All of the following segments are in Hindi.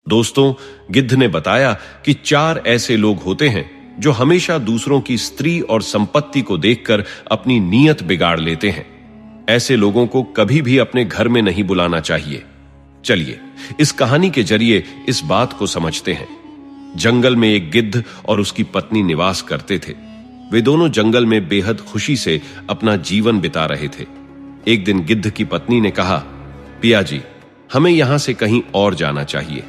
दोस्तों, गिद्ध ने बताया कि 4 ऐसे लोग होते हैं जो हमेशा दूसरों की स्त्री और संपत्ति को देखकर अपनी नीयत बिगाड़ लेते हैं। ऐसे लोगों को कभी भी अपने घर में नहीं बुलाना चाहिए। चलिए इस कहानी के जरिए इस बात को समझते हैं। जंगल में एक गिद्ध और उसकी पत्नी निवास करते थे। वे दोनों जंगल में बेहद खुशी से अपना जीवन बिता रहे थे। एक दिन गिद्ध की पत्नी ने कहा, पिया जी, हमें यहां से कहीं और जाना चाहिए।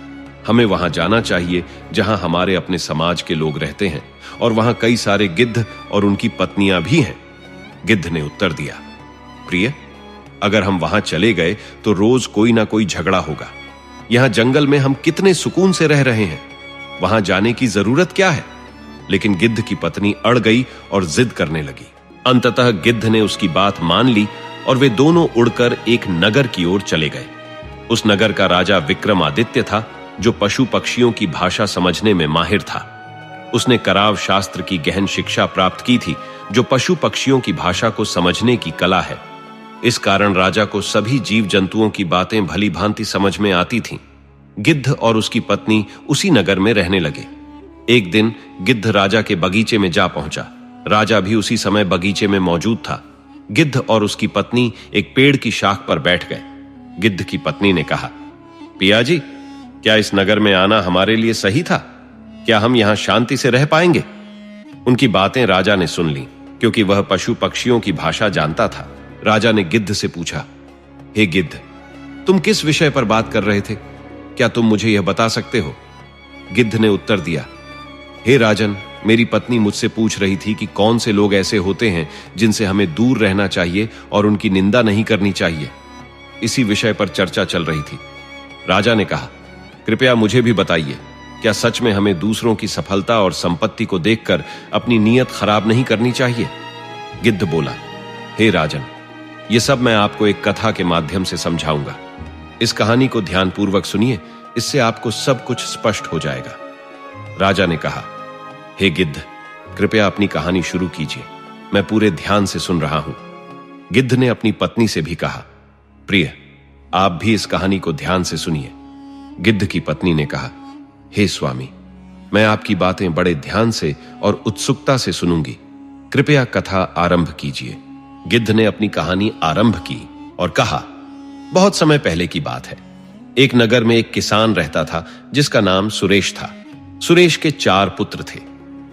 हमें वहां जाना चाहिए जहां हमारे अपने समाज के लोग रहते हैं और वहां कई सारे गिद्ध और उनकी पत्नियां भी हैं। गिद्ध ने उत्तर दिया, प्रिय, अगर हम वहां चले गए तो रोज कोई ना कोई झगड़ा होगा। यहां जंगल में हम कितने सुकून से रह रहे हैं, वहां जाने की जरूरत क्या है? लेकिन गिद्ध की पत्नी अड़ गई और जिद करने लगी। अंततः गिद्ध ने उसकी बात मान ली और वे दोनों उड़कर एक नगर की ओर चले गए। उस नगर का राजा विक्रमादित्य था, जो पशु पक्षियों की भाषा समझने में माहिर था। उसने कराव शास्त्र की गहन शिक्षा प्राप्त की थी, जो पशु पक्षियों की भाषा को समझने की कला है। इस कारण राजा को सभी जीव जंतुओं की बातें भली भांति समझ में आती थीं। गिद्ध और उसकी पत्नी उसी नगर में रहने लगे। एक दिन गिद्ध राजा के बगीचे में जा पहुंचा। राजा भी उसी समय बगीचे में मौजूद था। गिद्ध और उसकी पत्नी एक पेड़ की शाख पर बैठ गए। गिद्ध की पत्नी ने कहा, पिया जी, क्या इस नगर में आना हमारे लिए सही था? क्या हम यहां शांति से रह पाएंगे? उनकी बातें राजा ने सुन ली, क्योंकि वह पशु पक्षियों की भाषा जानता था। राजा ने गिद्ध से पूछा, हे गिद्ध, तुम किस विषय पर बात कर रहे थे? क्या तुम मुझे यह बता सकते हो? गिद्ध ने उत्तर दिया, हे राजन, मेरी पत्नी मुझसे पूछ रही थी कि कौन से लोग ऐसे होते हैं जिनसे हमें दूर रहना चाहिए और उनकी निंदा नहीं करनी चाहिए। इसी विषय पर चर्चा चल रही थी। राजा ने कहा, कृपया मुझे भी बताइए, क्या सच में हमें दूसरों की सफलता और संपत्ति को देखकर अपनी नीयत खराब नहीं करनी चाहिए? गिद्ध बोला, हे राजन, यह सब मैं आपको एक कथा के माध्यम से समझाऊंगा। इस कहानी को ध्यानपूर्वक सुनिए, इससे आपको सब कुछ स्पष्ट हो जाएगा। राजा ने कहा, हे गिद्ध, कृपया अपनी कहानी शुरू कीजिए, मैं पूरे ध्यान से सुन रहा हूं। गिद्ध ने अपनी पत्नी से भी कहा, प्रिय, आप भी इस कहानी को ध्यान से सुनिए। गिद्ध की पत्नी ने कहा, हे स्वामी, मैं आपकी बातें बड़े ध्यान से और उत्सुकता से सुनूंगी। कृपया कथा आरंभ कीजिए। गिद्ध ने अपनी कहानी आरंभ की और कहा, बहुत समय पहले की बात है। एक नगर में एक किसान रहता था जिसका नाम सुरेश था। सुरेश के 4 पुत्र थे।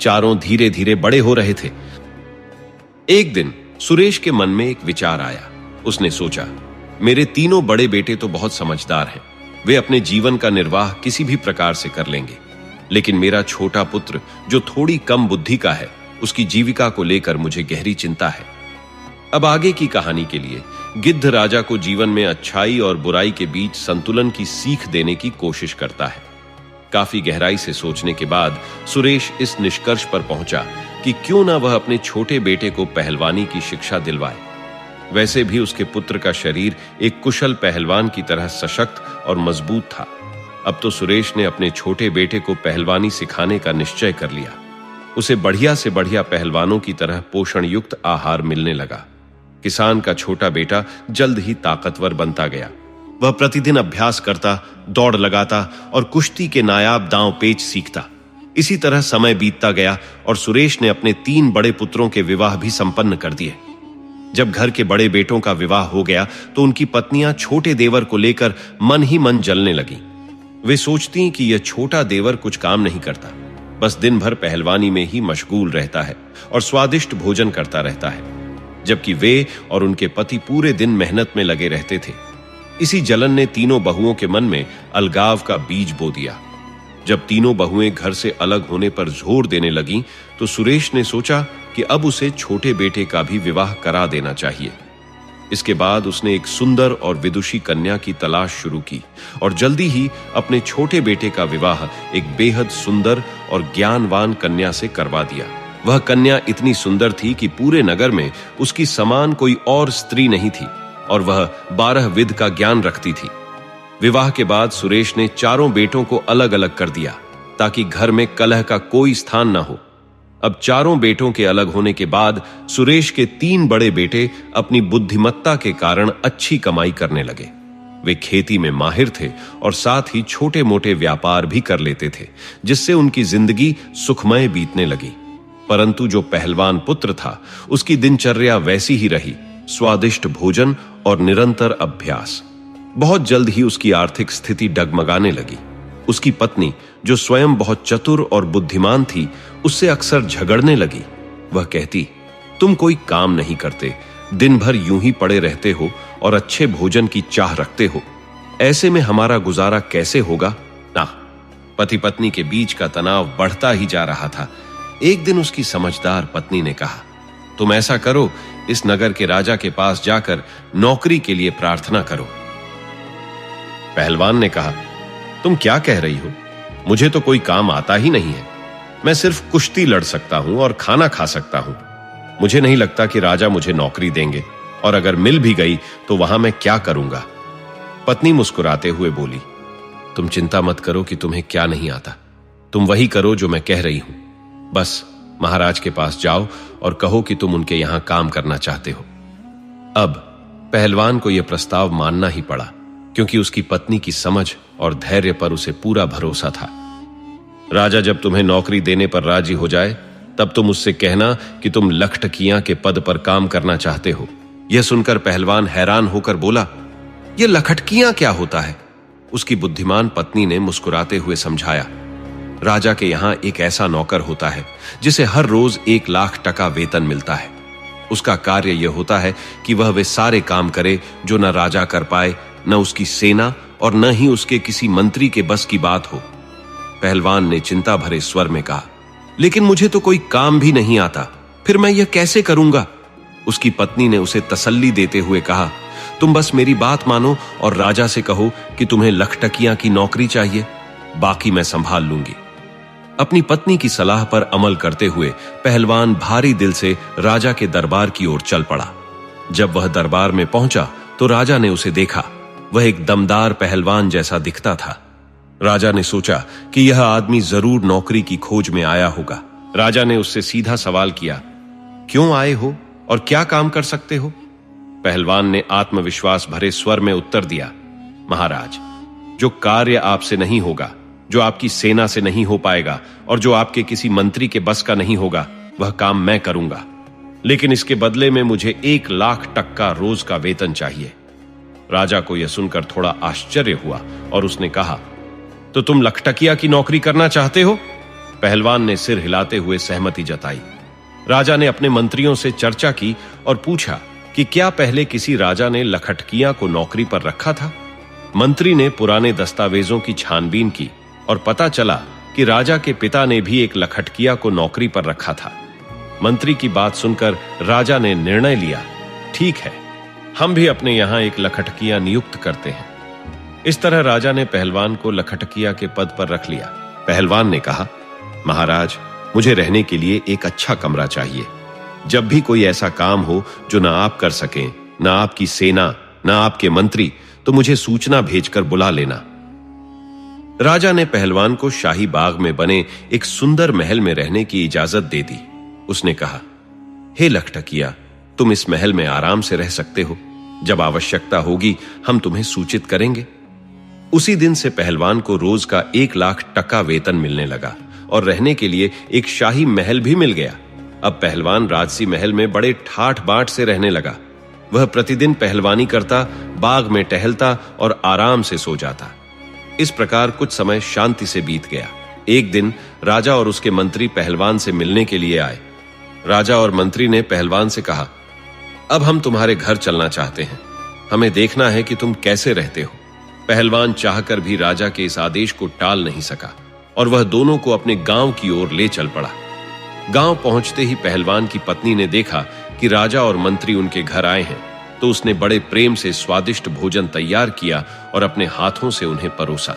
चारों धीरे धीरे बड़े हो रहे थे। एक दिन सुरेश के मन में एक विचार आया। उसने सोचा, मेरे तीनों बड़े बेटे तो बहुत समझदार हैं, वे अपने जीवन का निर्वाह किसी भी प्रकार से कर लेंगे, लेकिन मेरा छोटा पुत्र जो थोड़ी कम बुद्धि का है, उसकी जीविका को लेकर मुझे गहरी चिंता है। अब आगे की कहानी के लिए गिद्ध राजा को जीवन में अच्छाई और बुराई के बीच संतुलन की सीख देने की कोशिश करता है। काफी गहराई से सोचने के बाद सुरेश इस निष्कर्ष पर पहुंचा कि क्यों ना वह अपने छोटे बेटे को पहलवानी की शिक्षा दिलवाए। वैसे भी उसके पुत्र का शरीर एक कुशल पहलवान की तरह सशक्त और मजबूत था। अब तो सुरेश ने अपने छोटे बेटे को पहलवानी सिखाने का निश्चय कर लिया। उसे बढ़िया से बढ़िया पहलवानों की तरह पोषण युक्त आहार मिलने लगा। किसान का छोटा बेटा जल्द ही ताकतवर बनता गया। वह प्रतिदिन अभ्यास करता, दौड़ लगाता और कुश्ती के नायाब दांव पेच सीखता। इसी तरह समय बीतता गया और सुरेश ने अपने 3 बड़े पुत्रों के विवाह भी संपन्न कर दिए। जब घर के बड़े बेटों का विवाह हो गया तो उनकी पत्नियां छोटे देवर को लेकर मन ही मन जलने लगीं। वे सोचती कि यह छोटा देवर कुछ काम नहीं करता, बस दिन भर पहलवानी में ही मशगूल रहता है और स्वादिष्ट भोजन करता रहता है, जबकि वे और उनके पति पूरे दिन मेहनत में लगे रहते थे। इसी जलन ने तीनों बहुओं के मन में अलगाव का बीज बो दिया। जब तीनों बहुएं घर से अलग होने पर जोर देने लगीं, तो सुरेश ने सोचा कि अब उसे छोटे बेटे का भी विवाह करा देना चाहिए। इसके बाद उसने एक सुंदर और विदुषी कन्या की तलाश शुरू की और जल्दी ही अपने छोटे बेटे का विवाह एक बेहद सुंदर और ज्ञानवान कन्या से करवा दिया। वह कन्या इतनी सुंदर थी कि पूरे नगर में उसकी समान कोई और स्त्री नहीं थी और वह 12 विध का ज्ञान रखती थी। विवाह के बाद सुरेश ने चारों बेटों को अलग अलग कर दिया ताकि घर में कलह का कोई स्थान न हो। अब चारों बेटों के अलग होने के बाद सुरेश के 3 बड़े बेटे अपनी बुद्धिमत्ता के कारण अच्छी कमाई करने लगे। वे खेती में माहिर थे और साथ ही छोटे मोटे व्यापार भी कर लेते थे, जिससे उनकी जिंदगी सुखमय बीतने लगी। परंतु जो पहलवान पुत्र था, उसकी दिनचर्या वैसी ही रही, स्वादिष्ट भोजन और निरंतर अभ्यास। बहुत जल्द ही उसकी आर्थिक स्थिति डगमगाने लगी। उसकी पत्नी, जो स्वयं बहुत चतुर और बुद्धिमान थी, उससे अक्सर झगड़ने लगी। वह कहती, तुम कोई काम नहीं करते, दिन भर यूं ही पड़े रहते हो और अच्छे भोजन की चाह रखते हो। ऐसे में हमारा गुजारा कैसे होगा? ना। पति पत्नी के बीच का तनाव बढ़ता ही जा रहा था। एक दिन उसकी समझदार पत्नी ने कहा, तुम ऐसा करो, इस नगर के राजा के पास जाकर नौकरी के लिए प्रार्थना करो। पहलवान ने कहा, तुम क्या कह रही हो? मुझे तो कोई काम आता ही नहीं है। मैं सिर्फ कुश्ती लड़ सकता हूं और खाना खा सकता हूं। मुझे नहीं लगता कि राजा मुझे नौकरी देंगे, और अगर मिल भी गई तो वहां मैं क्या करूंगा? पत्नी मुस्कुराते हुए बोली, तुम चिंता मत करो कि तुम्हें क्या नहीं आता। तुम वही करो जो मैं कह रही हूं। बस महाराज के पास जाओ और कहो कि तुम उनके यहां काम करना चाहते हो। अब पहलवान को यह प्रस्ताव मानना ही पड़ा, क्योंकि उसकी पत्नी की समझ और धैर्य पर उसे पूरा भरोसा था। राजा जब तुम्हें नौकरी देने पर राजी हो जाए, तब तुम उससे कहना कि तुम लखटकियां के पद पर काम करना चाहते हो। यह सुनकर पहलवान हैरान होकर बोला, यह लखटकियां क्या होता है? उसकी बुद्धिमान पत्नी ने मुस्कुराते हुए समझाया, राजा के यहां एक ऐसा नौकर होता है जिसे हर रोज 1 लाख टका वेतन मिलता है। उसका कार्य यह होता है कि वह वे सारे काम करे जो न राजा कर पाए, न उसकी सेना और न ही उसके किसी मंत्री के बस की बात हो। पहलवान ने चिंता भरे स्वर में कहा, लेकिन मुझे तो कोई काम भी नहीं आता, फिर मैं यह कैसे करूंगा? उसकी पत्नी ने उसे तसल्ली देते हुए कहा, तुम बस मेरी बात मानो और राजा से कहो कि तुम्हें लखटकियां की नौकरी चाहिए, बाकी मैं संभाल लूंगी। अपनी पत्नी की सलाह पर अमल करते हुए पहलवान भारी दिल से राजा के दरबार की ओर चल पड़ा। जब वह दरबार में पहुंचा तो राजा ने उसे देखा। वह एक दमदार पहलवान जैसा दिखता था। राजा ने सोचा कि यह आदमी जरूर नौकरी की खोज में आया होगा। राजा ने उससे सीधा सवाल किया, क्यों आए हो और क्या काम कर सकते हो? पहलवान ने आत्मविश्वास भरे स्वर में उत्तर दिया, महाराज, जो कार्य आपसे नहीं होगा, जो आपकी सेना से नहीं हो पाएगा और जो आपके किसी मंत्री के बस का नहीं होगा, वह काम मैं करूंगा, लेकिन इसके बदले में मुझे 1 लाख टका रोज का वेतन चाहिए। राजा को यह सुनकर थोड़ा आश्चर्य हुआ और उसने कहा, तो तुम लखटकिया की नौकरी करना चाहते हो? पहलवान ने सिर हिलाते हुए सहमति जताई। राजा ने अपने मंत्रियों से चर्चा की और पूछा कि क्या पहले किसी राजा ने लखटकिया को नौकरी पर रखा था? मंत्री ने पुराने दस्तावेजों की छानबीन की और पता चला कि राजा के पिता ने भी एक लखटकिया को नौकरी पर रखा था। मंत्री की बात सुनकर राजा ने निर्णय लिया, ठीक है, हम भी अपने यहां एक लखटकिया नियुक्त करते हैं। इस तरह राजा ने पहलवान को लखटकिया के पद पर रख लिया। पहलवान ने कहा, महाराज, मुझे रहने के लिए एक अच्छा कमरा चाहिए। जब भी कोई ऐसा काम हो जो ना आप कर सकें, ना आपकी सेना, ना आपके मंत्री, तो मुझे सूचना भेजकर बुला लेना। राजा ने पहलवान को शाही बाग में बने एक सुंदर महल में रहने की इजाजत दे दी। उसने कहा, हे लखटकिया, तुम इस महल में आराम से रह सकते हो। जब आवश्यकता होगी हम तुम्हें सूचित करेंगे। उसी दिन से पहलवान को रोज का 1 लाख टका वेतन मिलने लगा और रहने के लिए एक शाही महल भी मिल गया। अब पहलवान राजसी महल में बड़े ठाठ बाट से रहने लगा। वह प्रतिदिन पहलवानी करता, बाग में टहलता और आराम से सो जाता। इस प्रकार कुछ समय शांति से बीत गया। एक दिन राजा और उसके मंत्री पहलवान से मिलने के लिए आए। राजा और मंत्री ने पहलवान से कहा, अब हम तुम्हारे घर चलना चाहते हैं। हमें देखना है कि तुम कैसे रहते हो। पहलवान चाहकर भी राजा के इस आदेश को टाल नहीं सका और वह दोनों को अपने गांव की ओर ले चल पड़ा। गांव पहुंचते ही पहलवान की पत्नी ने देखा कि राजा और मंत्री उनके घर आए हैं, तो उसने बड़े प्रेम से स्वादिष्ट भोजन तैयार किया और अपने हाथों से उन्हें परोसा।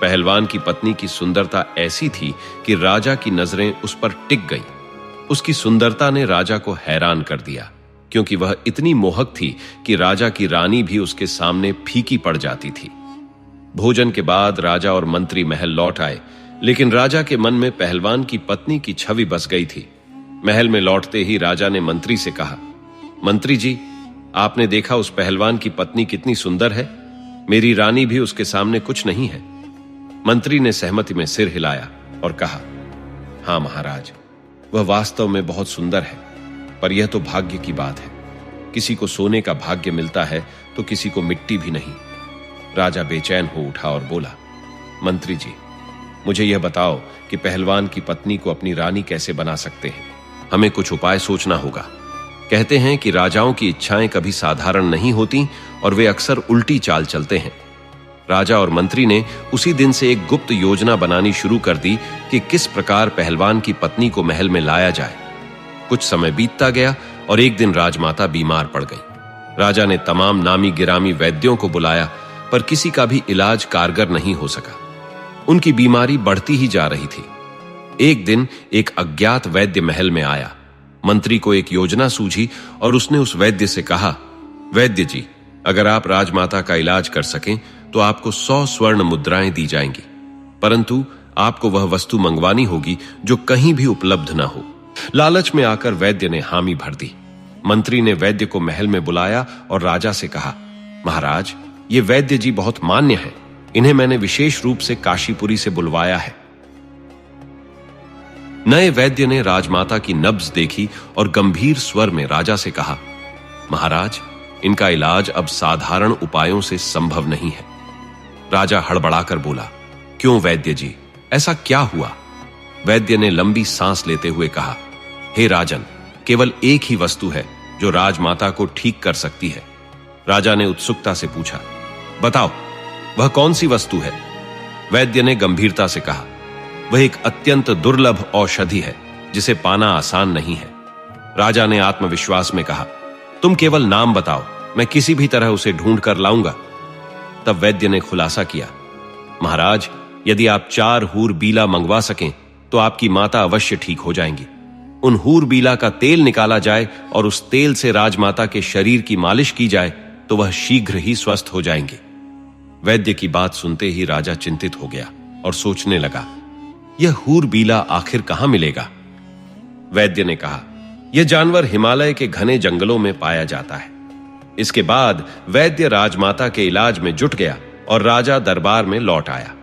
पहलवान की पत्नी की सुंदरता ऐसी थी कि राजा की नजरें उस पर टिक गईं। उसकी सुंदरता ने राजा को हैरान कर दिया, क्योंकि वह इतनी मोहक थी कि राजा की रानी भी उसके सामने फीकी पड़ जाती थी। भोजन के बाद राजा और मंत्री महल लौट आए, लेकिन राजा के मन में पहलवान की पत्नी की छवि बस गई थी। महल में लौटते ही राजा ने मंत्री से कहा, मंत्री जी, आपने देखा उस पहलवान की पत्नी कितनी सुंदर है। मेरी रानी भी उसके सामने कुछ नहीं है। मंत्री ने सहमति में सिर हिलाया और कहा, हां महाराज, वह वास्तव में बहुत सुंदर है, पर यह तो भाग्य की बात है। किसी को सोने का भाग्य मिलता है तो किसी को मिट्टी भी नहीं। राजा बेचैन हो उठा और बोला, मंत्री जी, मुझे यह बताओ कि पहलवान की पत्नी को अपनी रानी कैसे बना सकते हैं? हमें कुछ उपाय सोचना होगा। कहते हैं कि राजाओं की इच्छाएं कभी साधारण नहीं होती और वे अक्सर उल्टी चाल चलते हैं। राजा और मंत्री ने उसी दिन से एक गुप्त योजना बनानी शुरू कर दी कि किस प्रकार पहलवान की पत्नी को महल में लाया जाए। कुछ समय बीतता गया और एक दिन राजमाता बीमार पड़ गई। राजा ने तमाम नामी गिरामी वैद्यों को बुलाया, पर किसी का भी इलाज कारगर नहीं हो सका। उनकी बीमारी बढ़ती ही जा रही थी। एक दिन एक अज्ञात वैद्य महल में आया। मंत्री को एक योजना सूझी और उसने उस वैद्य से कहा, वैद्य जी, अगर आप राजमाता का इलाज कर सकें तो आपको 100 स्वर्ण मुद्राएं दी जाएंगी, परंतु आपको वह वस्तु मंगवानी होगी जो कहीं भी उपलब्ध ना हो। लालच में आकर वैद्य ने हामी भर दी। मंत्री ने वैद्य को महल में बुलाया और राजा से कहा, महाराज, ये वैद्य जी बहुत मान्य हैं। इन्हें मैंने विशेष रूप से काशीपुरी से बुलवाया है। नए वैद्य ने राजमाता की नब्ज देखी और गंभीर स्वर में राजा से कहा, महाराज, इनका इलाज अब साधारण उपायों से संभव नहीं है। राजा हड़बड़ाकर बोला, क्यों वैद्य जी, ऐसा क्या हुआ? वैद्य ने लंबी सांस लेते हुए कहा, हे राजन, केवल एक ही वस्तु है जो राजमाता को ठीक कर सकती है। राजा ने उत्सुकता से पूछा, बताओ, वह कौन सी वस्तु है? वैद्य ने गंभीरता से कहा, वह एक अत्यंत दुर्लभ औषधि है जिसे पाना आसान नहीं है। राजा ने आत्मविश्वास में कहा, तुम केवल नाम बताओ, मैं किसी भी तरह उसे ढूंढ कर लाऊंगा। तब वैद्य ने खुलासा किया, महाराज, यदि आप 4 हूर बीला मंगवा सकें तो आपकी माता अवश्य ठीक हो जाएंगी। उन हूर बीला का तेल निकाला जाए और उस तेल से राजमाता के शरीर की मालिश की जाए तो वह शीघ्र ही स्वस्थ हो जाएंगे। वैद्य की बात सुनते ही राजा चिंतित हो गया और सोचने लगा, यह हूर बीला आखिर कहां मिलेगा? वैद्य ने कहा, यह जानवर हिमालय के घने जंगलों में पाया जाता है। इसके बाद वैद्य राजमाता के इलाज में जुट गया और राजा दरबार में लौट आया।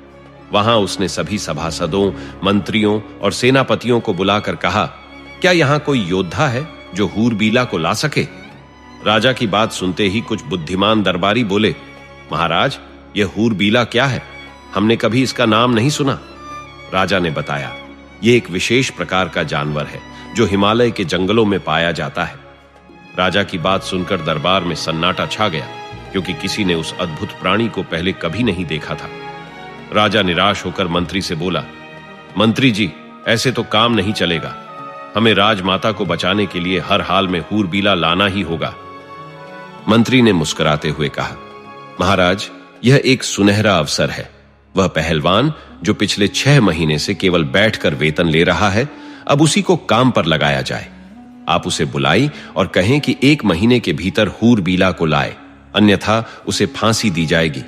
वहां उसने सभी सभासदों, मंत्रियों और सेनापतियों को बुलाकर कहा, क्या यहां कोई योद्धा है जो हूर बीला को ला सके? राजा की बात सुनते ही कुछ बुद्धिमान दरबारी बोले, महाराज, यह हूर बीला क्या है? हमने कभी इसका नाम नहीं सुना। राजा ने बताया, यह एक विशेष प्रकार का जानवर है जो हिमालय के जंगलों में पाया जाता है। राजा की बात सुनकर दरबार में सन्नाटा छा गया, क्योंकि किसी ने उस अद्भुत प्राणी को पहले कभी नहीं देखा था। राजा निराश होकर मंत्री से बोला, मंत्री जी, ऐसे तो काम नहीं चलेगा। हमें राजमाता को बचाने के लिए हर हाल में हूर बीला लाना ही होगा। मंत्री ने मुस्कुराते हुए कहा, महाराज, यह एक सुनहरा अवसर है। वह पहलवान जो पिछले 6 महीने से केवल बैठकर वेतन ले रहा है, अब उसी को काम पर लगाया जाए। आप उसे बुलाई और कहें कि 1 महीने के भीतर हूर बीला को लाए, अन्यथा उसे फांसी दी जाएगी।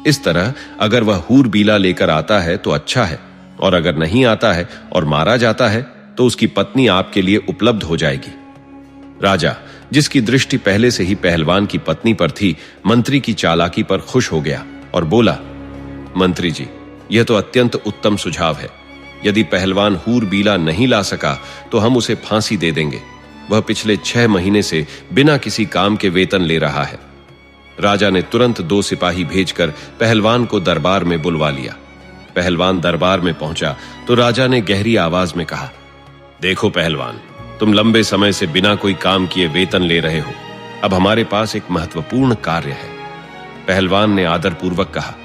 इस तरह अगर वह हूर बीला लेकर आता है तो अच्छा है, और अगर नहीं आता है और मारा जाता है तो उसकी पत्नी आपके लिए उपलब्ध हो जाएगी। राजा, जिसकी दृष्टि पहले से ही पहलवान की पत्नी पर थी, मंत्री की चालाकी पर खुश हो गया और बोला, मंत्री जी, यह तो अत्यंत उत्तम सुझाव है। यदि पहलवान हूर बीला नहीं ला सका तो हम उसे फांसी दे देंगे। वह पिछले 6 महीने से बिना किसी काम के वेतन ले रहा है। राजा ने तुरंत 2 सिपाही भेजकर पहलवान को दरबार में बुलवा लिया। पहलवान दरबार में पहुंचा तो राजा ने गहरी आवाज में कहा, देखो पहलवान, तुम लंबे समय से बिना कोई काम किए वेतन ले रहे हो। अब हमारे पास एक महत्वपूर्ण कार्य है। पहलवान ने आदरपूर्वक कहा,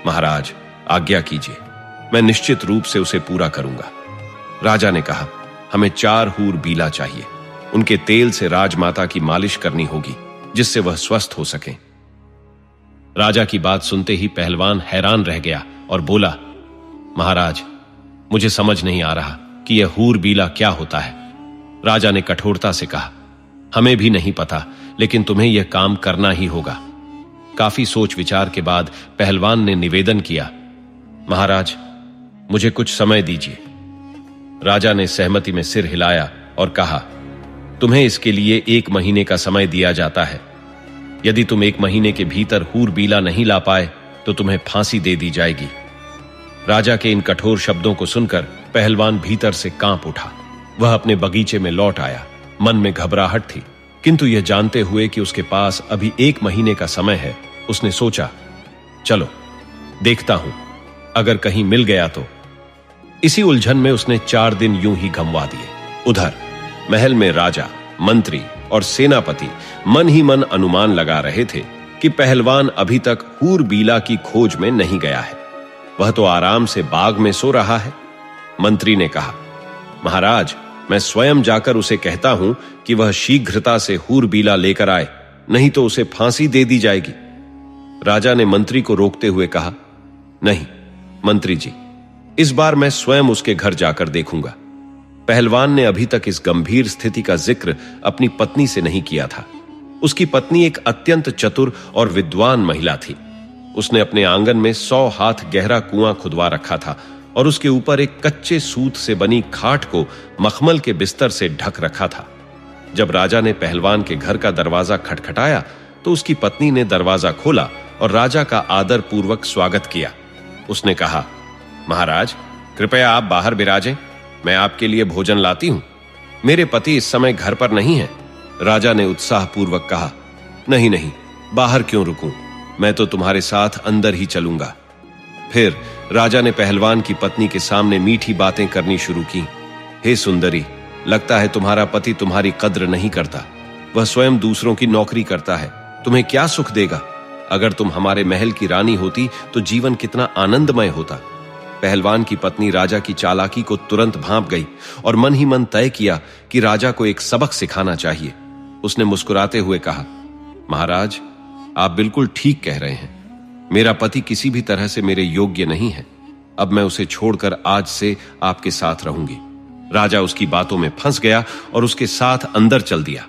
महाराज, आज्ञा कीजिए, मैं निश्चित रूप से उसे पूरा करूंगा। राजा ने कहा, हमें 4 हूर बीला चाहिए। उनके तेल से राजमाता की मालिश करनी होगी, जिससे वह स्वस्थ हो सके। राजा की बात सुनते ही पहलवान हैरान रह गया और बोला, महाराज, मुझे समझ नहीं आ रहा कि यह हूर बीला क्या होता है। राजा ने कठोरता से कहा, हमें भी नहीं पता, लेकिन तुम्हें यह काम करना ही होगा। काफी सोच विचार के बाद पहलवान ने निवेदन किया, महाराज, मुझे कुछ समय दीजिए। राजा ने सहमति में सिर हिलाया और कहा, तुम्हें इसके लिए 1 महीने का समय दिया जाता है। यदि तुम 1 महीने के भीतर हूरबीला नहीं ला पाए तो तुम्हें फांसी दे दी जाएगी। राजा के इन कठोर शब्दों को सुनकर पहलवान भीतर से कांप उठा। वह अपने बगीचे में लौट आया। मन में घबराहट थी, किंतु यह जानते हुए कि उसके पास अभी 1 महीने का समय है, उसने सोचा, चलो देखता हूं, अगर कहीं मिल गया तो। इसी उलझन में उसने 4 दिन यूं ही गंवा दिए। उधर महल में राजा, मंत्री और सेनापति मन ही मन अनुमान लगा रहे थे कि पहलवान अभी तक हूरबीला की खोज में नहीं गया है। वह तो आराम से बाग में सो रहा है। मंत्री ने कहा, महाराज, मैं स्वयं जाकर उसे कहता हूं कि वह शीघ्रता से हूरबीला लेकर आए, नहीं तो उसे फांसी दे दी जाएगी। राजा ने मंत्री को रोकते हुए कहा, नहीं मंत्री जी, इस बार मैं स्वयं उसके घर जाकर देखूंगा। पहलवान ने अभी तक इस गंभीर स्थिति का जिक्र अपनी पत्नी से नहीं किया था। उसकी पत्नी एक अत्यंत चतुर और विद्वान महिला थी। उसने अपने आंगन में 100 हाथ गहरा कुआं खुदवा रखा था और उसके ऊपर एक कच्चे सूत से बनी खाट को मखमल के बिस्तर से ढक रखा था। जब राजा ने पहलवान के घर का दरवाजा खटखटाया तो उसकी पत्नी ने दरवाजा खोला और राजा का आदर पूर्वक स्वागत किया। उसने कहा, महाराज, कृपया आप बाहर विराजें, मैं आपके लिए भोजन लाती हूं। मेरे पति इस समय घर पर नहीं है। राजा ने उत्साहपूर्वक कहा, नहीं नहीं, बाहर क्यों रुकूं, मैं तो तुम्हारे साथ अंदर ही चलूंगा। फिर राजा ने पहलवान की पत्नी के सामने मीठी बातें करनी शुरू की। हे सुंदरी, लगता है तुम्हारा पति तुम्हारी कद्र नहीं करता। वह स्वयं दूसरों की नौकरी करता है, तुम्हें क्या सुख देगा। अगर तुम हमारे महल की रानी होती तो जीवन कितना आनंदमय होता। पहलवान की पत्नी राजा की चालाकी को तुरंत भांप गई और मन ही मन तय किया कि राजा को एक सबक सिखाना चाहिए। उसने मुस्कुराते हुए कहा, महाराज, आप बिल्कुल ठीक कह रहे हैं। मेरा पति किसी भी तरह से मेरे योग्य नहीं है। अब मैं उसे छोड़कर आज से आपके साथ रहूंगी। राजा उसकी बातों में फंस गया और उसके साथ अंदर चल दिया।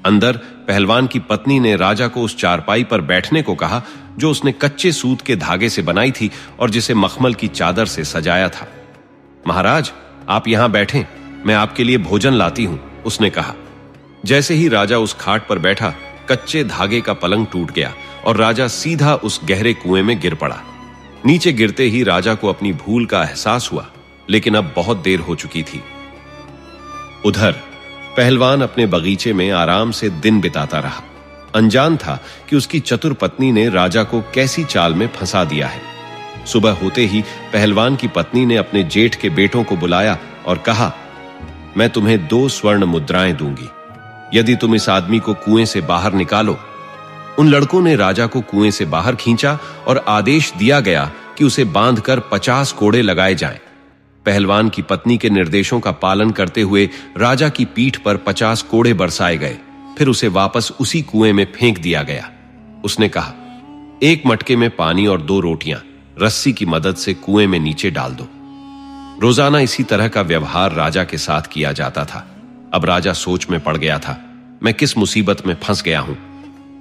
अंदर पहलवान की पत्नी ने राजा को उस चारपाई पर बैठने को कहा जो उसने कच्चे सूत के धागे से बनाई थी और जिसे मखमल की चादर से सजाया था। महाराज, आप यहां बैठें, मैं आपके लिए भोजन लाती हूं, उसने कहा। जैसे ही राजा उस खाट पर बैठा, कच्चे धागे का पलंग टूट गया और राजा सीधा उस गहरे कुएं में गिर पड़ा। नीचे गिरते ही राजा को अपनी भूल का एहसास हुआ, लेकिन अब बहुत देर हो चुकी थी। उधर पहलवान अपने बगीचे में आराम से दिन बिताता रहा। अनजान था कि उसकी चतुर पत्नी ने राजा को कैसी चाल में फंसा दिया है। सुबह होते ही पहलवान की पत्नी ने अपने जेठ के बेटों को बुलाया और कहा, मैं तुम्हें 2 स्वर्ण मुद्राएं दूंगी यदि तुम इस आदमी को कुएं से बाहर निकालो। उन लड़कों ने राजा को कुएं से बाहर खींचा और आदेश दिया गया कि उसे बांधकर 50 कोड़े लगाए जाएं। पहलवान की पत्नी के निर्देशों का पालन करते हुए राजा की पीठ पर 50 कोड़े बरसाए गए। फिर उसे वापस उसी कुएं में फेंक दिया गया। उसने कहा, 1 मटके में पानी और 2 रोटियां रस्सी की मदद से कुएं में नीचे डाल दो। रोजाना इसी तरह का व्यवहार राजा के साथ किया जाता था। अब राजा सोच में पड़ गया था, मैं किस मुसीबत में फंस गया हूं।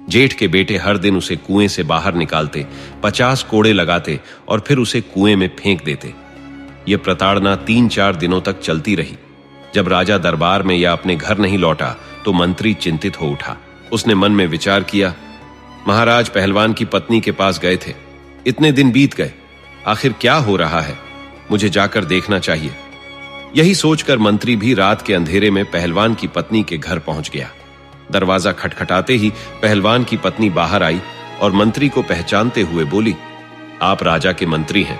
जेठ के बेटे हर दिन उसे कुएं से बाहर निकालते, 50 कोड़े लगाते और फिर उसे कुएं में फेंक देते। यह प्रताड़ना 3-4 दिनों तक चलती रही। जब राजा दरबार में या अपने घर नहीं लौटा तो मंत्री चिंतित हो उठा। उसने मन में विचार किया, महाराज पहलवान की पत्नी के पास गए थे, इतने दिन बीत गए, आखिर क्या हो रहा है, मुझे जाकर देखना चाहिए। यही सोचकर मंत्री भी रात के अंधेरे में पहलवान की पत्नी के घर पहुंच गया। दरवाजा खटखटाते ही पहलवान की पत्नी बाहर आई और मंत्री को पहचानते हुए बोली, आप राजा के मंत्री हैं,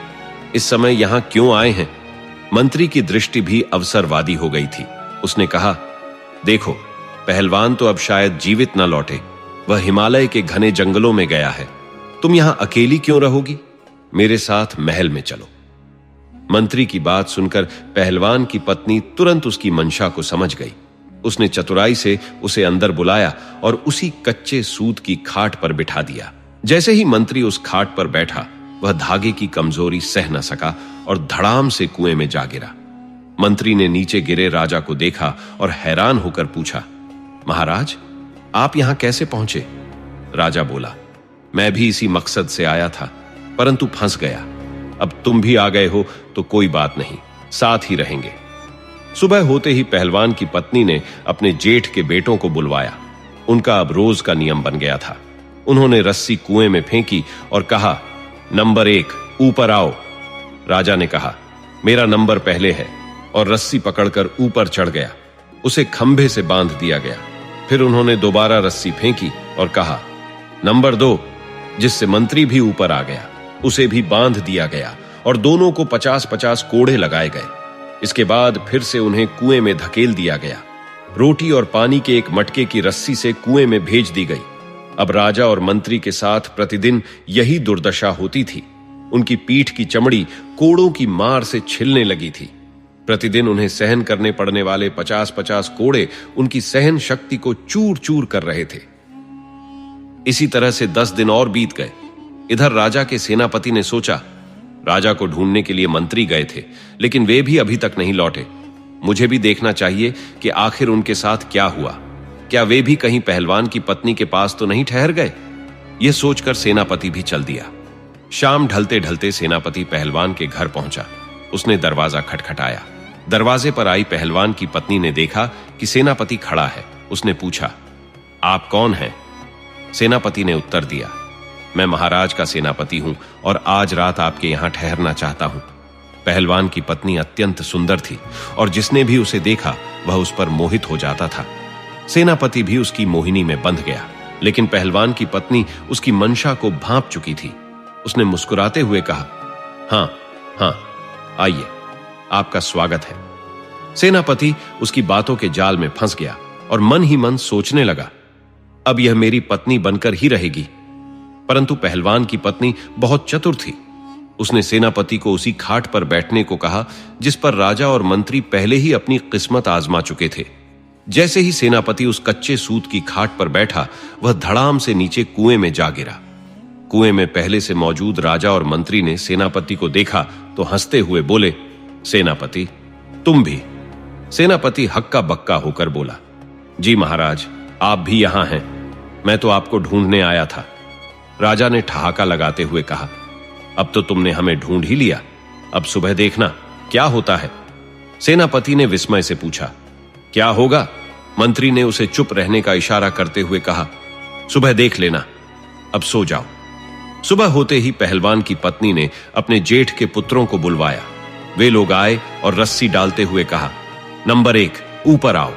इस समय यहां क्यों आए हैं? मंत्री की दृष्टि भी अवसरवादी हो गई थी। उसने कहा, देखो, पहलवान तो अब शायद जीवित न लौटे, वह हिमालय के घने जंगलों में गया है। तुम यहां अकेली क्यों रहोगी? मेरे साथ महल में चलो। मंत्री की बात सुनकर पहलवान की पत्नी तुरंत उसकी मंशा को समझ गई। उसने चतुराई से उसे अंदर बुलाया और उसी कच्चे सूत की खाट पर बिठा दिया। जैसे ही मंत्री उस खाट पर बैठा, वह धागे की कमजोरी सह न सका और धड़ाम से कुएं में जा गिरा। मंत्री ने नीचे गिरे राजा को देखा और हैरान होकर पूछा, महाराज, आप यहां कैसे पहुंचे? राजा बोला, मैं भी इसी मकसद से आया था, परंतु फंस गया। अब तुम भी आ गए हो तो कोई बात नहीं, साथ ही रहेंगे। सुबह होते ही पहलवान की पत्नी ने अपने जेठ के बेटों को बुलवाया। उनका अब रोज का नियम बन गया था। उन्होंने रस्सी कुएं में फेंकी और कहा, नंबर 1 ऊपर आओ। राजा ने कहा, मेरा नंबर पहले है, और रस्सी पकड़कर ऊपर चढ़ गया। उसे खंभे से बांध दिया गया। फिर उन्होंने दोबारा रस्सी फेंकी और कहा, नंबर 2, जिससे मंत्री भी ऊपर आ गया, उसे भी बांध दिया गया और दोनों को 50-50 कोड़े लगाए गए। इसके बाद फिर से उन्हें कुएं में धकेल दिया गया। रोटी और पानी के एक मटके की रस्सी से कुएं में भेज दी गई। अब राजा और मंत्री के साथ प्रतिदिन यही दुर्दशा होती थी। उनकी पीठ की चमड़ी कोड़ों की मार से छिलने लगी थी। प्रतिदिन उन्हें सहन करने पड़ने वाले 50-50 कोड़े उनकी सहन शक्ति को चूर चूर कर रहे थे। इसी तरह से 10 दिन और बीत गए। इधर राजा के सेनापति ने सोचा, राजा को ढूंढने के लिए मंत्री गए थे, लेकिन वे भी अभी तक नहीं लौटे। मुझे भी देखना चाहिए कि आखिर उनके साथ क्या हुआ। क्या वे भी कहीं पहलवान की पत्नी के पास तो नहीं ठहर गए? यह सोचकर सेनापति भी चल दिया। शाम ढलते ढलते सेनापति पहलवान के घर पहुंचा। उसने दरवाजा खटखटाया। दरवाजे पर आई पहलवान की पत्नी ने देखा कि सेनापति खड़ा है। उसने पूछा, आप कौन हैं? सेनापति ने उत्तर दिया, मैं महाराज का सेनापति हूं और आज रात आपके यहां ठहरना चाहता हूं। पहलवान की पत्नी अत्यंत सुंदर थी और जिसने भी उसे देखा वह उस पर मोहित हो जाता था। सेनापति भी उसकी मोहिनी में बंध गया, लेकिन पहलवान की पत्नी उसकी मंशा को भांप चुकी थी। उसने मुस्कुराते हुए कहा, हां, आइए, आपका स्वागत है। सेनापति उसकी बातों के जाल में फंस गया और मन ही मन सोचने लगा, अब यह मेरी पत्नी बनकर ही रहेगी। परंतु पहलवान की पत्नी बहुत चतुर थी। उसने सेनापति को उसी खाट पर बैठने को कहा जिस पर राजा और मंत्री पहले ही अपनी किस्मत आजमा चुके थे। जैसे ही सेनापति उस कच्चे सूत की खाट पर बैठा, वह धड़ाम से नीचे कुएं में जा गिरा। कुएं में पहले से मौजूद राजा और मंत्री ने सेनापति को देखा तो हंसते हुए बोले, सेनापति, तुम भी? सेनापति हक्का बक्का होकर बोला, जी महाराज, आप भी यहां हैं। मैं तो आपको ढूंढने आया था। राजा ने ठहाका लगाते हुए कहा, अब तो तुमने हमें ढूंढ ही लिया। अब सुबह देखना क्या होता है। सेनापति ने विस्मय से पूछा, क्या होगा? मंत्री ने उसे चुप रहने का इशारा करते हुए कहा, सुबह देख लेना, अब सो जाओ। सुबह होते ही पहलवान की पत्नी ने अपने जेठ के पुत्रों को बुलवाया। वे लोग आए और रस्सी डालते हुए कहा, नंबर 1 ऊपर आओ।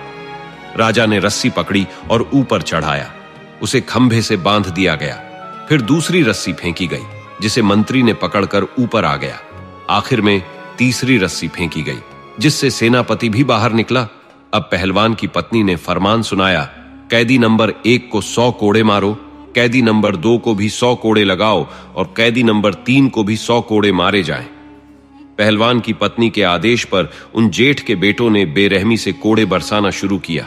राजा ने रस्सी पकड़ी और ऊपर चढ़ाया। उसे खंभे से बांध दिया गया। फिर दूसरी रस्सी फेंकी गई जिसे मंत्री ने पकड़कर ऊपर आ गया। आखिर में तीसरी रस्सी फेंकी गई जिससे सेनापति भी बाहर निकला। अब पहलवान की पत्नी ने फरमान सुनाया, कैदी नंबर 1 को 100 कोड़े मारो, कैदी नंबर 2 को भी 100 कोड़े लगाओ और कैदी नंबर 3 को भी 100 कोड़े मारे जाएं। पहलवान की पत्नी के आदेश पर उन जेठ के बेटों ने बेरहमी से कोड़े बरसाना शुरू किया।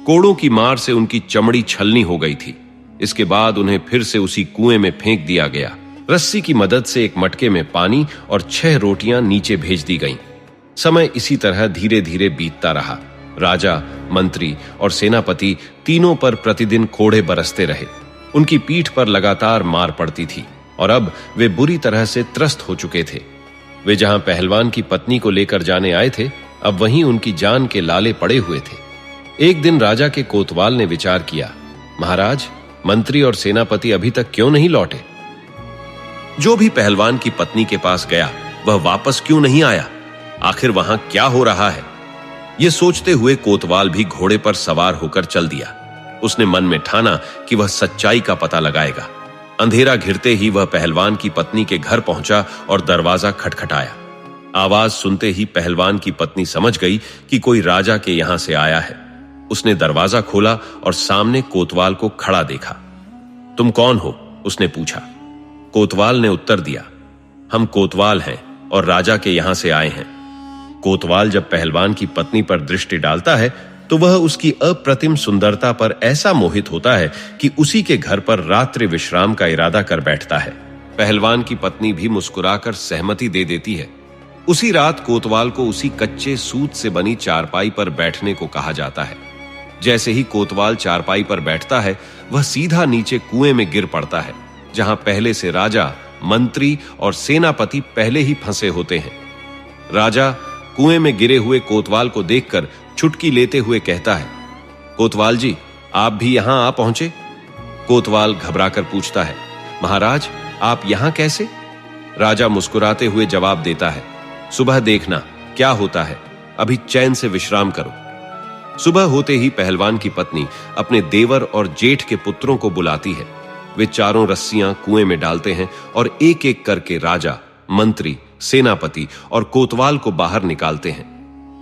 कोड़ों की मार से उनकी चमड़ी छलनी हो गई थी। इसके बाद उन्हें फिर से उसी कुएं में फेंक दिया गया। रस्सी की मदद से एक मटके में पानी और 6 रोटियां नीचे भेज दी गईं। समय इसी तरह धीरे धीरे बीतता रहा। राजा, मंत्री और सेनापति तीनों पर प्रतिदिन कोड़े बरसते रहे। उनकी पीठ पर लगातार मार पड़ती थी और अब वे बुरी तरह से त्रस्त हो चुके थे। वे जहां पहलवान की पत्नी को लेकर जाने आए थे, अब वहीं उनकी जान के लाले पड़े हुए थे। एक दिन राजा के कोतवाल ने विचार किया, महाराज, मंत्री और सेनापति अभी तक क्यों नहीं लौटे? जो भी पहलवान की पत्नी के पास गया वह वापस क्यों नहीं आया? आखिर वहां क्या हो रहा है? यह सोचते हुए कोतवाल भी घोड़े पर सवार होकर चल दिया। उसने मन में ठाना कि वह सच्चाई का पता लगाएगा। अंधेरा घिरते ही वह पहलवान की पत्नी के घर पहुंचा और दरवाजा खटखटाया। आवाज सुनते ही पहलवान की पत्नी समझ गई कि कोई राजा के यहां से आया है। उसने दरवाजा खोला और सामने कोतवाल को खड़ा देखा। तुम कौन हो? उसने पूछा। कोतवाल ने उत्तर दिया, हम कोतवाल हैं और राजा के यहां से आए हैं। कोतवाल जब पहलवान की पत्नी पर दृष्टि डालता है तो वह उसकी अप्रतिम सुंदरता पर ऐसा मोहित होता है कि उसी के घर पर रात्रि विश्राम का इरादा कर बैठता है। पहलवान की पत्नी भी मुस्कुराकर सहमति दे देती है। उसी रात कोतवाल को उसी कच्चे सूत से बनी चारपाई पर बैठने को कहा जाता है। जैसे ही कोतवाल चारपाई पर बैठता है, वह सीधा नीचे कुएं में गिर पड़ता है, जहां पहले से राजा, मंत्री और सेनापति पहले ही फंसे होते हैं। राजा कुएं में गिरे हुए कोतवाल को देखकर चुटकी लेते हुए कहता है, कोतवाल जी, आप भी यहां आ पहुंचे? कोतवाल घबराकर पूछता है, महाराज आप यहां कैसे? राजा मुस्कुराते हुए जवाब देता है, सुबह देखना क्या होता है, अभी चैन से विश्राम करो। सुबह होते ही पहलवान की पत्नी अपने देवर और जेठ के पुत्रों को बुलाती है। वे चारों रस्सियां कुएं में डालते हैं और एक एक करके राजा, मंत्री, सेनापति और कोतवाल को बाहर निकालते हैं।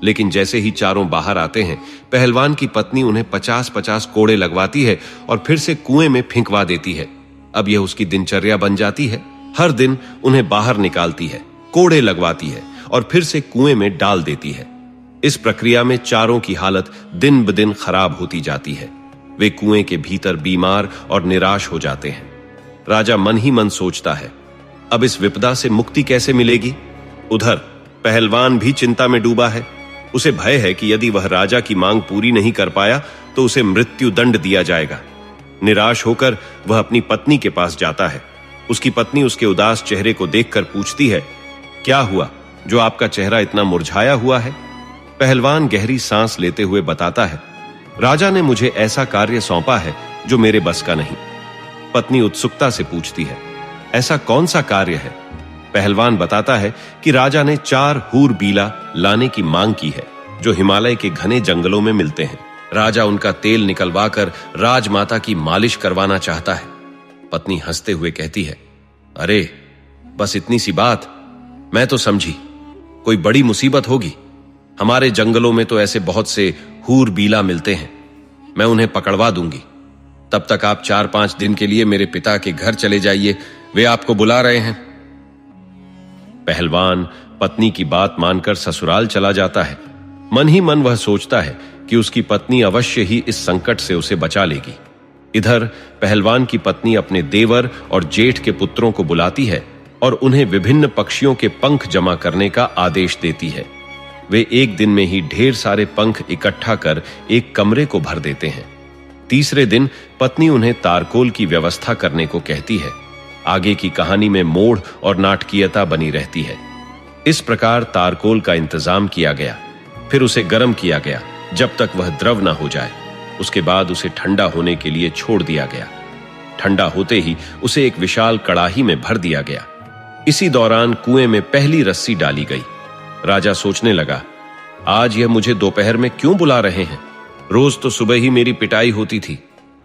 लेकिन जैसे ही चारों बाहर आते हैं, पहलवान की पत्नी उन्हें 50-50 कोड़े लगवाती है और फिर से कुएं में फेंकवा देती है। अब यह उसकी दिनचर्या बन जाती है। हर दिन उन्हें बाहर निकालती है, कोड़े लगवाती है और फिर से कुएं में डाल देती है। इस प्रक्रिया में चारों की हालत दिन ब दिन खराब होती जाती है। वे कुएं के भीतर बीमार और निराश हो जाते हैं। राजा मन ही मन सोचता है, अब इस विपदा से मुक्ति कैसे मिलेगी? उधर पहलवान भी चिंता में डूबा है। उसे भय है कि यदि वह राजा की मांग पूरी नहीं कर पाया तो उसे मृत्यु दंड दिया जाएगा। निराश होकर वह अपनी पत्नी के पास जाता है। उसकी पत्नी उसके उदास चेहरे को देखकर पूछती है, क्या हुआ जो आपका चेहरा इतना मुरझाया हुआ है? पहलवान गहरी सांस लेते हुए बताता है, राजा ने मुझे ऐसा कार्य सौंपा है जो मेरे बस का नहीं। पत्नी उत्सुकता से पूछती है, ऐसा कौन सा कार्य है? पहलवान बताता है कि राजा ने 4 हूर बीला लाने की मांग की है जो हिमालय के घने जंगलों में मिलते हैं। राजा उनका तेल निकलवाकर राजमाता की मालिश करवाना चाहता है। पत्नी हंसते हुए कहती है, अरे बस इतनी सी बात, मैं तो समझी कोई बड़ी मुसीबत होगी। हमारे जंगलों में तो ऐसे बहुत से हूर बीला मिलते हैं, मैं उन्हें पकड़वा दूंगी। तब तक आप 4-5 दिन के लिए मेरे पिता के घर चले जाइए, वे आपको बुला रहे हैं। पहलवान पत्नी की बात मानकर ससुराल चला जाता है। मन ही मन वह सोचता है कि उसकी पत्नी अवश्य ही इस संकट से उसे बचा लेगी। इधर पहलवान की पत्नी अपने देवर और जेठ के पुत्रों को बुलाती है और उन्हें विभिन्न पक्षियों के पंख जमा करने का आदेश देती है। वे एक दिन में ही ढेर सारे पंख इकट्ठा कर एक कमरे को भर देते हैं। तीसरे दिन पत्नी उन्हें तारकोल की व्यवस्था करने को कहती है। आगे की कहानी में मोड़ और नाटकीयता बनी रहती है। इस प्रकार तारकोल का इंतजाम किया गया, फिर उसे गर्म किया गया जब तक वह द्रव न हो जाए। उसके बाद उसे ठंडा होने के लिए छोड़ दिया गया। ठंडा होते ही उसे एक विशाल कड़ाही में भर दिया गया। इसी दौरान कुएं में पहली रस्सी डाली गई। राजा सोचने लगा, आज यह मुझे दोपहर में क्यों बुला रहे हैं? रोज तो सुबह ही मेरी पिटाई होती थी,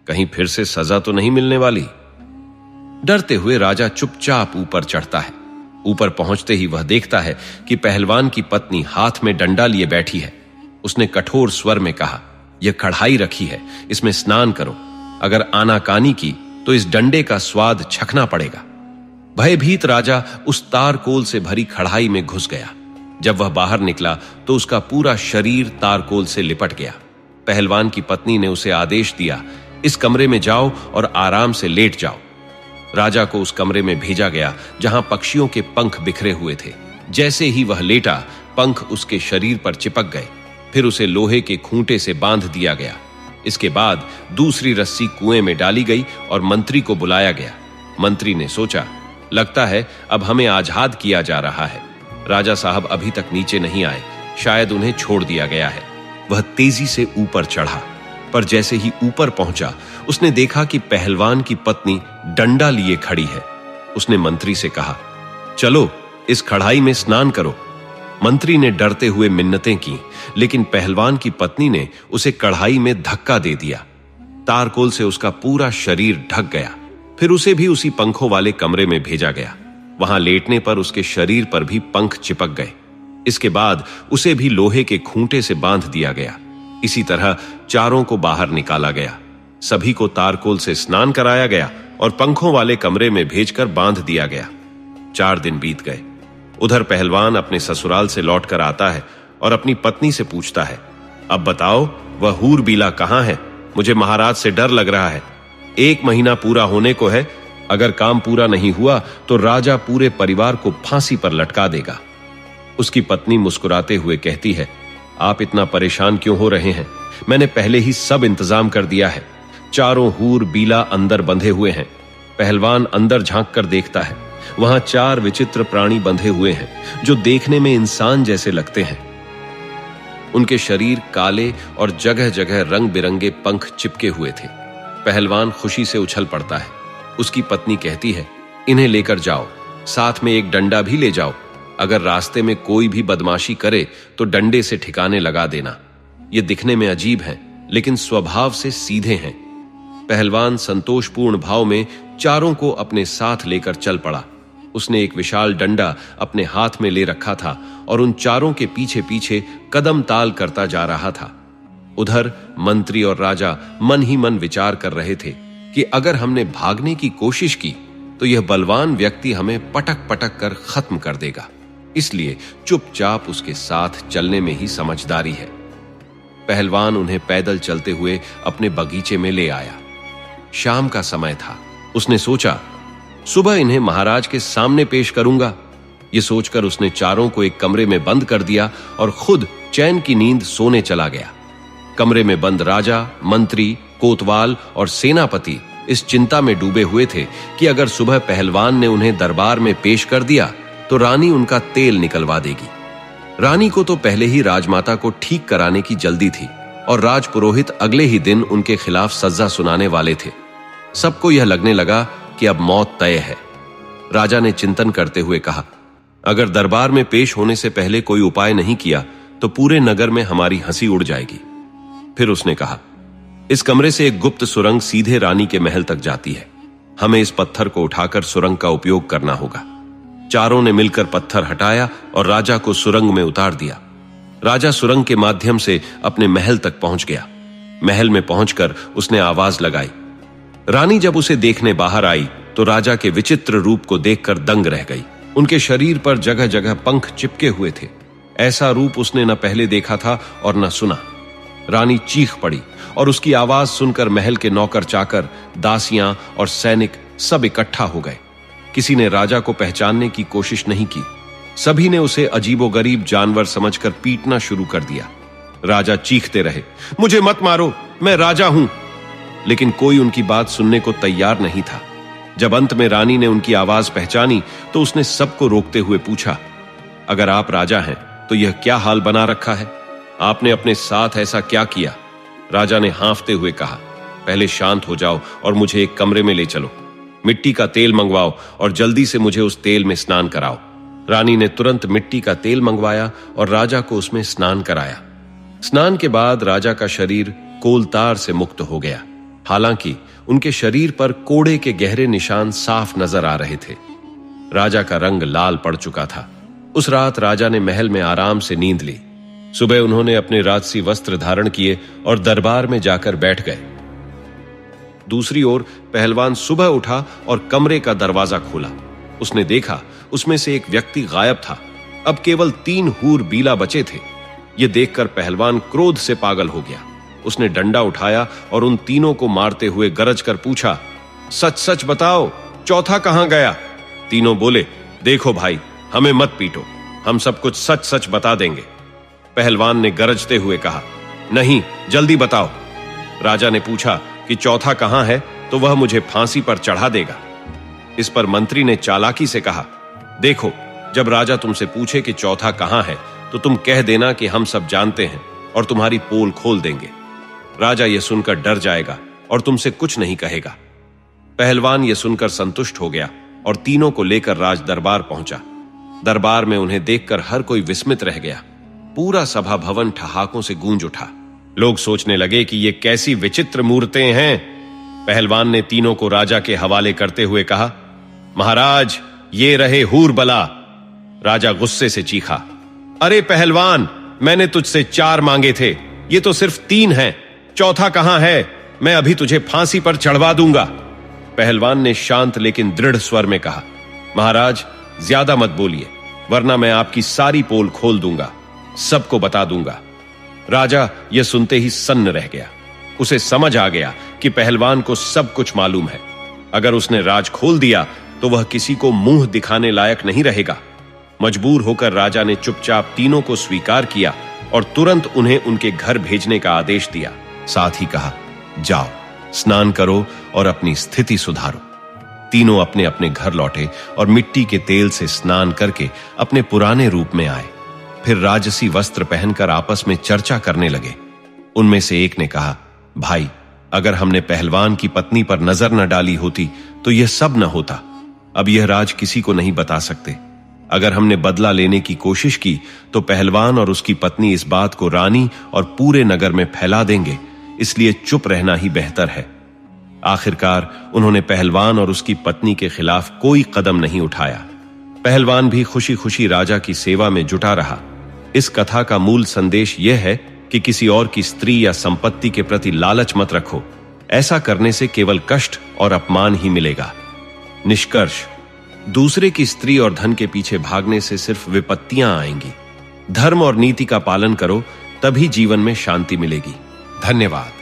कहीं फिर से सजा तो नहीं मिलने वाली। डरते हुए राजा चुपचाप ऊपर चढ़ता है। ऊपर पहुंचते ही वह देखता है कि पहलवान की पत्नी हाथ में डंडा लिए बैठी है। उसने कठोर स्वर में कहा, यह कढ़ाई रखी है, इसमें स्नान करो। अगर आनाकानी की तो इस डंडे का स्वाद चखना पड़ेगा। भयभीत राजा उस तारकोल से भरी कढ़ाई में घुस गया। जब वह बाहर निकला तो उसका पूरा शरीर तारकोल से लिपट गया। पहलवान की पत्नी ने उसे आदेश दिया, इस कमरे में जाओ और आराम से लेट जाओ। राजा को उस कमरे में भेजा गया जहां पक्षियों के पंख बिखरे हुए थे। जैसे ही वह लेटा, पंख उसके शरीर पर चिपक गए। फिर उसे लोहे के खूंटे से बांध दिया गया। इसके बाद दूसरी रस्सी कुएं में डाली गई और मंत्री को बुलाया गया। मंत्री ने सोचा, लगता है अब हमें आजाद किया जा रहा है। राजा साहब अभी तक नीचे नहीं आए, शायद उन्हें छोड़ दिया गया है। वह तेजी से ऊपर चढ़ा, पर जैसे ही ऊपर पहुंचा उसने देखा कि पहलवान की पत्नी डंडा लिए खड़ी है। उसने मंत्री से कहा, चलो इस कढ़ाई में स्नान करो। मंत्री ने डरते हुए मिन्नतें की, लेकिन पहलवान की पत्नी ने उसे कढ़ाई में धक्का दे दिया। तारकोल से उसका पूरा शरीर ढक गया। फिर उसे भी उसी पंखों वाले कमरे में भेजा गया। वहां लेटने पर उसके शरीर पर भी पंख चिपक गए। इसके बाद उसे भी लोहे के खूंटे से बांध दिया गया। इसी तरह चारों को बाहर निकाला गया। सभी को तारकोल से स्नान कराया गया और पंखों वाले कमरे में भेजकर बांध दिया गया। 4 दिन बीत गए। उधर पहलवान अपने ससुराल से लौटकर आता है और अपनी पत्नी से पूछता है, अब बताओ वह हूर बीला कहां है? मुझे महाराज से डर लग रहा है। 1 महीना पूरा होने को है। अगर काम पूरा नहीं हुआ तो राजा पूरे परिवार को फांसी पर लटका देगा। उसकी पत्नी मुस्कुराते हुए कहती है, आप इतना परेशान क्यों हो रहे हैं? मैंने पहले ही सब इंतजाम कर दिया है। 4 हूर बीला अंदर बंधे हुए हैं। पहलवान अंदर झांक कर देखता है। वहां 4 विचित्र प्राणी बंधे हुए हैं जो देखने में इंसान जैसे लगते हैं। उनके शरीर काले और जगह जगह रंग बिरंगे पंख चिपके हुए थे। पहलवान खुशी से उछल पड़ता है। उसकी पत्नी कहती है, इन्हें लेकर जाओ, साथ में एक डंडा भी ले जाओ। अगर रास्ते में कोई भी बदमाशी करे तो डंडे से ठिकाने लगा देना। ये दिखने में अजीब हैं, लेकिन स्वभाव से सीधे हैं। पहलवान संतोषपूर्ण भाव में चारों को अपने साथ लेकर चल पड़ा। उसने एक विशाल डंडा अपने हाथ में ले रखा था और उन चारों के पीछे पीछे कदम ताल करता जा रहा था। उधर मंत्री और राजा मन ही मन विचार कर रहे थे कि अगर हमने भागने की कोशिश की तो यह बलवान व्यक्ति हमें पटक पटक कर खत्म कर देगा, इसलिए चुपचाप उसके साथ चलने में ही समझदारी है। पहलवान उन्हें पैदल चलते हुए अपने बगीचे में ले आया। शाम का समय था। उसने सोचा, सुबह इन्हें महाराज के सामने पेश करूंगा। यह सोचकर उसने चारों को एक कमरे में बंद कर दिया और खुद चैन की नींद सोने चला गया। कमरे में बंद राजा, मंत्री, कोतवाल और सेनापति इस चिंता में डूबे हुए थे कि अगर सुबह पहलवान ने उन्हें दरबार में पेश कर दिया तो रानी उनका तेल निकलवा देगी। रानी को तो पहले ही राजमाता को ठीक कराने की जल्दी थी और राजपुरोहित अगले ही दिन उनके खिलाफ सजा सुनाने वाले थे। सबको यह लगने लगा कि अब मौत तय है। राजा ने चिंतन करते हुए कहा, अगर दरबार में पेश होने से पहले कोई उपाय नहीं किया तो पूरे नगर में हमारी हंसी उड़ जाएगी। फिर उसने कहा, इस कमरे से एक गुप्त सुरंग सीधे रानी के महल तक जाती है। हमें इस पत्थर को उठाकर सुरंग का उपयोग करना होगा। चारों ने मिलकर पत्थर हटाया और राजा को सुरंग में उतार दिया। राजा सुरंग के माध्यम से अपने महल तक पहुंच गया। महल में पहुंचकर उसने आवाज लगाई। रानी जब उसे देखने बाहर आई तो राजा के विचित्र रूप को देखकर दंग रह गई। उनके शरीर पर जगह जगह पंख चिपके हुए थे। ऐसा रूप उसने न पहले देखा था और न सुना। रानी चीख पड़ी और उसकी आवाज सुनकर महल के नौकर चाकर, दासियां और सैनिक सब इकट्ठा हो गए। किसी ने राजा को पहचानने की कोशिश नहीं की। सभी ने उसे अजीबोगरीब जानवर समझकर पीटना शुरू कर दिया। राजा चीखते रहे, मुझे मत मारो, मैं राजा हूं। लेकिन कोई उनकी बात सुनने को तैयार नहीं था। जब अंत में रानी ने उनकी आवाज पहचानी तो उसने सबको रोकते हुए पूछा, अगर आप राजा हैं तो यह क्या हाल बना रखा है? आपने अपने साथ ऐसा क्या किया? राजा ने हांफते हुए कहा, पहले शांत हो जाओ और मुझे एक कमरे में ले चलो। मिट्टी का तेल मंगवाओ और जल्दी से मुझे उस तेल में स्नान कराओ। रानी ने तुरंत मिट्टी का तेल मंगवाया और राजा को उसमें स्नान कराया। स्नान के बाद राजा का शरीर कोलतार से मुक्त हो गया। हालांकि उनके शरीर पर कोड़े के गहरे निशान साफ नजर आ रहे थे। राजा का रंग लाल पड़ चुका था। उस रात राजा ने महल में आराम से नींद ली। सुबह उन्होंने अपने राजसी वस्त्र धारण किए और दरबार में जाकर बैठ गए। दूसरी ओर पहलवान सुबह उठा और कमरे का दरवाजा खोला। उसने देखा उसमें से एक व्यक्ति गायब था। अब केवल 3 हूर बीला बचे थे। यह देखकर पहलवान क्रोध से पागल हो गया। उसने डंडा उठाया और उन तीनों को मारते हुए गरज कर पूछा, सच सच बताओ, चौथा कहां गया? तीनों बोले, देखो भाई, हमें मत पीटो, हम सब कुछ सच सच बता देंगे। पहलवान ने गरजते हुए कहा, नहीं, जल्दी बताओ। राजा ने पूछा कि चौथा कहां है तो वह मुझे फांसी पर चढ़ा देगा। इस पर मंत्री ने चालाकी से कहा, देखो, जब राजा तुमसे पूछे कि चौथा कहां है तो तुम कह देना कि हम सब जानते हैं और तुम्हारी पोल खोल देंगे। राजा यह सुनकर डर जाएगा और तुमसे कुछ नहीं कहेगा। पहलवान यह सुनकर संतुष्ट हो गया और तीनों को लेकर राज दरबार पहुंचा। दरबार में उन्हें देखकर हर कोई विस्मित रह गया। पूरा सभा भवन ठहाकों से गूंज उठा। लोग सोचने लगे कि ये कैसी विचित्र मूर्तें हैं। पहलवान ने तीनों को राजा के हवाले करते हुए कहा, महाराज, ये रहे हूर बला। राजा गुस्से से चीखा, अरे पहलवान, मैंने तुझसे 4 मांगे थे, ये तो सिर्फ 3 हैं। चौथा कहां है? मैं अभी तुझे फांसी पर चढ़वा दूंगा। पहलवान ने शांत लेकिन दृढ़ स्वर में कहा, महाराज, ज्यादा मत बोलिए, वरना मैं आपकी सारी पोल खोल दूंगा, सबको बता दूंगा। राजा यह सुनते ही सन्न रह गया। उसे समझ आ गया कि पहलवान को सब कुछ मालूम है। अगर उसने राज खोल दिया तो वह किसी को मुंह दिखाने लायक नहीं रहेगा। मजबूर होकर राजा ने चुपचाप तीनों को स्वीकार किया और तुरंत उन्हें उनके घर भेजने का आदेश दिया। साथ ही कहा, जाओ, स्नान करो और अपनी स्थिति सुधारो। तीनों अपने अपने घर लौटे और मिट्टी के तेल से स्नान करके अपने पुराने रूप में आए। फिर राजसी वस्त्र पहनकर आपस में चर्चा करने लगे। उनमें से एक ने कहा, भाई, अगर हमने पहलवान की पत्नी पर नजर न डाली होती तो यह सब न होता। अब यह राज किसी को नहीं बता सकते। अगर हमने बदला लेने की कोशिश की तो पहलवान और उसकी पत्नी इस बात को रानी और पूरे नगर में फैला देंगे, इसलिए चुप रहना ही बेहतर है। आखिरकार उन्होंने पहलवान और उसकी पत्नी के खिलाफ कोई कदम नहीं उठाया। पहलवान भी खुशी खुशी राजा की सेवा में जुटा रहा। इस कथा का मूल संदेश यह है कि किसी और की स्त्री या संपत्ति के प्रति लालच मत रखो। ऐसा करने से केवल कष्ट और अपमान ही मिलेगा। निष्कर्ष, दूसरे की स्त्री और धन के पीछे भागने से सिर्फ विपत्तियां आएंगी। धर्म और नीति का पालन करो, तभी जीवन में शांति मिलेगी। धन्यवाद।